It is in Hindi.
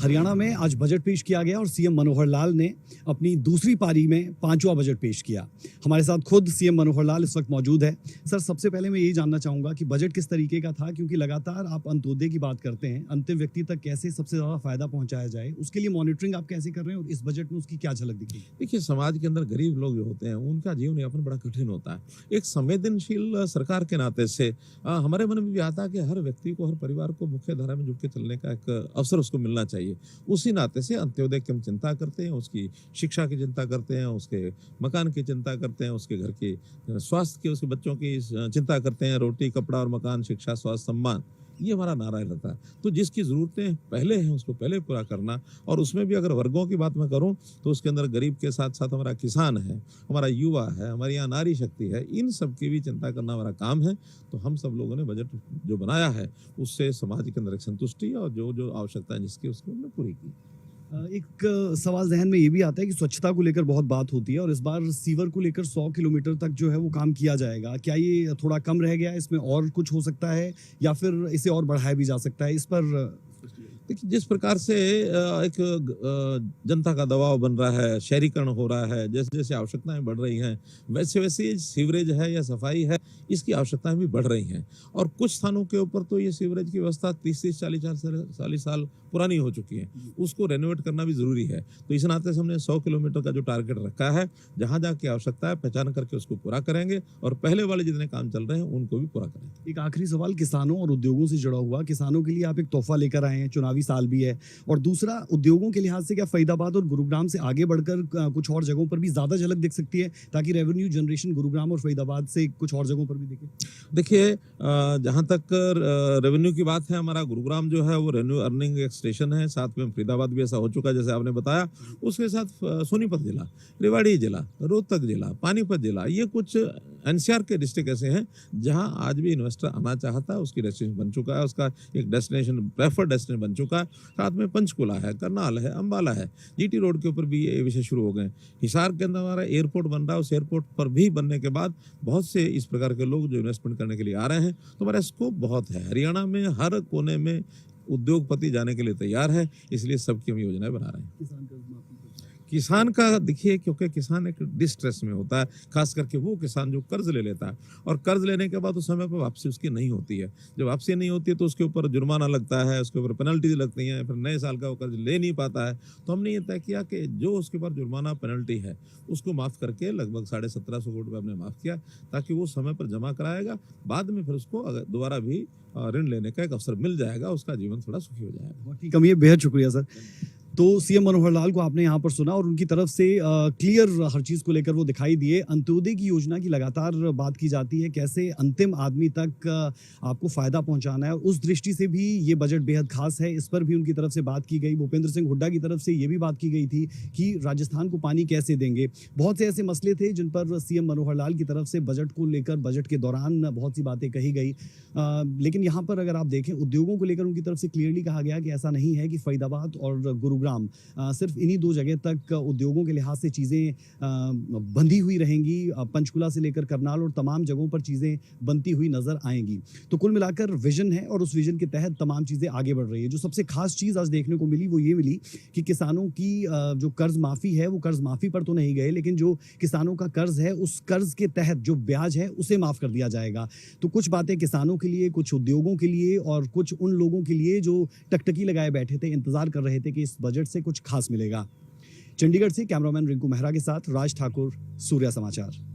हरियाणा में आज बजट पेश किया गया और सीएम मनोहर लाल ने अपनी दूसरी पारी में पांचवा बजट पेश किया। हमारे साथ खुद सीएम मनोहर लाल इस वक्त मौजूद है। सर, सबसे पहले मैं यही जानना चाहूंगा कि बजट किस तरीके का था, क्योंकि लगातार आप अंत्योदय की बात करते हैं, अंतिम व्यक्ति तक कैसे सबसे ज्यादा फायदा पहुंचाया जाए, उसके लिए मॉनिटरिंग आप कैसे कर रहे हैं और इस बजट में उसकी क्या झलक दिखी? देखिए, समाज के अंदर गरीब लोग जो होते हैं उनका जीवन यापन बड़ा कठिन होता है। एक संवेदनशील सरकार के नाते से हमारे मन में भी आता है कि हर व्यक्ति को, हर परिवार को मुख्य धारा में जुट के चलने का एक अवसर उसको मिलना चाहिए। उसी नाते से अंत्योदय की हम चिंता करते हैं, उसकी शिक्षा की चिंता करते हैं, उसके मकान की चिंता करते हैं, उसके घर की स्वास्थ्य की, उसके बच्चों की चिंता करते हैं। रोटी, कपड़ा और मकान, शिक्षा, स्वास्थ्य, सम्मान, ये हमारा नारा रहता है। तो जिसकी ज़रूरतें पहले हैं उसको पहले पूरा करना। और उसमें भी अगर वर्गों की बात मैं करूं तो उसके अंदर गरीब के साथ साथ हमारा किसान है, हमारा युवा है, हमारी यहाँ नारी शक्ति है, इन सब की भी चिंता करना हमारा काम है। तो हम सब लोगों ने बजट जो बनाया है उससे समाज के अंदर एक संतुष्टि और जो जो आवश्यकताएं जिसकी उसको हमने पूरी की। एक सवाल जहन में ये भी आता है कि स्वच्छता को लेकर बहुत बात होती है और इस बार सीवर को लेकर 100 किलोमीटर तक जो है वो काम किया जाएगा। क्या ये थोड़ा कम रह गया है? इसमें और कुछ हो सकता है या फिर इसे और बढ़ाया भी जा सकता है? इस पर देखिए, जिस प्रकार से एक जनता का दबाव बन रहा है, शहरीकरण हो रहा है, जैसे जैसे आवश्यकताएं बढ़ रही हैं, वैसे वैसे सीवरेज है या सफाई है, इसकी आवश्यकताएं भी बढ़ रही हैं। और कुछ स्थानों के ऊपर तो ये सीवरेज की व्यवस्था 30-30, 40-40 साल पुरानी हो चुकी है, उसको रेनोवेट करना भी जरूरी है। तो इस नाते से हमने 100 किलोमीटर का जो टारगेट रखा है, जहां जहां की आवश्यकता है पहचान करके उसको पूरा करेंगे और पहले वाले जितने काम चल रहे हैं उनको भी पूरा करेंगे। एक आखिरी सवाल किसानों और उद्योगों से जुड़ा हुआ। किसानों के लिए आप एक तोहफा लेकर आए हैं, चुनावी साल भी है, और दूसरा उद्योगों के लिहाज से क्या फरीदाबाद और गुरुग्राम से आगे बढ़कर कुछ और जगहों पर भी ज्यादा झलक दिख सकती है, ताकि रेवेन्यू जनरेशन गुरुग्राम और फरीदाबाद से कुछ और जगहों पर भी दिखे? देखिए, जहाँ तक रेवेन्यू की बात है, हमारा गुरुग्राम जो है वो रेवेन्यू अर्निंग एक स्टेशन है, साथ में फरीदाबाद भी ऐसा हो चुका है जैसे आपने बताया। उसके साथ सोनीपत जिला, रेवाड़ी जिला, रोहतक जिला, पानीपत जिला, ये कुछ एनसीआर के डिस्ट्रिक्ट ऐसे हैं जहाँ आज भी इन्वेस्टर आना चाहता है। उसकी डेस्टिनेशन बन चुका है, उसका एक डेस्टिनेशन प्रेफर्ड डेस्टिनेशन बन चुका है। साथ में पंचकुला है, करनाल है, अंबाला है, जीटी रोड के ऊपर भी ये विषय शुरू हो गए। हिसार के अंदर हमारा एयरपोर्ट बन रहा है, उस एयरपोर्ट पर भी बनने के बाद बहुत से इस प्रकार के लोग जो इन्वेस्टमेंट करने के लिए आ रहे हैं। तो हमारा स्कोप बहुत है। हरियाणा में हर कोने में उद्योगपति जाने के लिए तैयार है, इसलिए सबकी हम योजनाएं बना रहे हैं। किसान का देखिए, क्योंकि किसान एक डिस्ट्रेस में होता है, खास करके वो किसान जो कर्ज ले लेता है और कर्ज लेने के बाद उस समय पर वापसी उसकी नहीं होती है। जब वापसी नहीं होती है तो उसके ऊपर जुर्माना लगता है, उसके ऊपर पेनल्टी लगती हैं, फिर नए साल का वो कर्ज ले नहीं पाता है। तो हमने ये तय किया कि जो उसके ऊपर जुर्माना पेनल्टी है उसको माफ़ करके लगभग 1750 करोड़ रुपये हमने माफ़ किया, ताकि वो समय पर जमा कराएगा। बाद में फिर उसको दोबारा भी ऋण लेने का एक अवसर मिल जाएगा, उसका जीवन थोड़ा सुखी हो जाएगा। बहुत ही कमी है, बेहद शुक्रिया सर। तो सीएम मनोहर लाल को आपने यहाँ पर सुना और उनकी तरफ से क्लियर हर चीज़ को लेकर वो दिखाई दिए। अंत्योदय की योजना की लगातार बात की जाती है, कैसे अंतिम आदमी तक आपको फ़ायदा पहुँचाना है, उस दृष्टि से भी ये बजट बेहद खास है। इस पर भी उनकी तरफ से बात की गई। भूपेंद्र सिंह हुड्डा की तरफ से ये भी बात की गई थी कि राजस्थान को पानी कैसे देंगे। बहुत से ऐसे मसले थे जिन पर सीएम मनोहर लाल की तरफ से बजट को लेकर, बजट के दौरान बहुत सी बातें कही गई। लेकिन यहाँ पर अगर आप देखें, उद्योगों को लेकर उनकी तरफ से क्लियरली कहा गया कि ऐसा नहीं है कि फरीदाबाद और गुरुग्राम सिर्फ इन्हीं दो जगह तक उद्योगों के लिहाज से चीज़ें बंधी हुई रहेंगी। पंचकुला से लेकर करनाल और तमाम जगहों पर चीज़ें बनती हुई नजर आएंगी। तो कुल मिलाकर विजन है और उस विजन के तहत तमाम चीज़ें आगे बढ़ रही है। जो सबसे खास चीज़ आज देखने को मिली वो ये मिली कि किसानों की जो कर्ज माफ़ी है, वो कर्ज माफ़ी पर तो नहीं गए, लेकिन जो किसानों का कर्ज है उस कर्ज के तहत जो ब्याज है उसे माफ़ कर दिया जाएगा। तो कुछ बातें किसानों के लिए, कुछ उद्योगों के लिए और कुछ उन लोगों के लिए जो टकटकी लगाए बैठे थे, इंतजार कर रहे थे कि इस बजट से कुछ खास मिलेगा। चंडीगढ़ से कैमरामैन रिंकू मेहरा के साथ राज ठाकुर, सूर्या समाचार।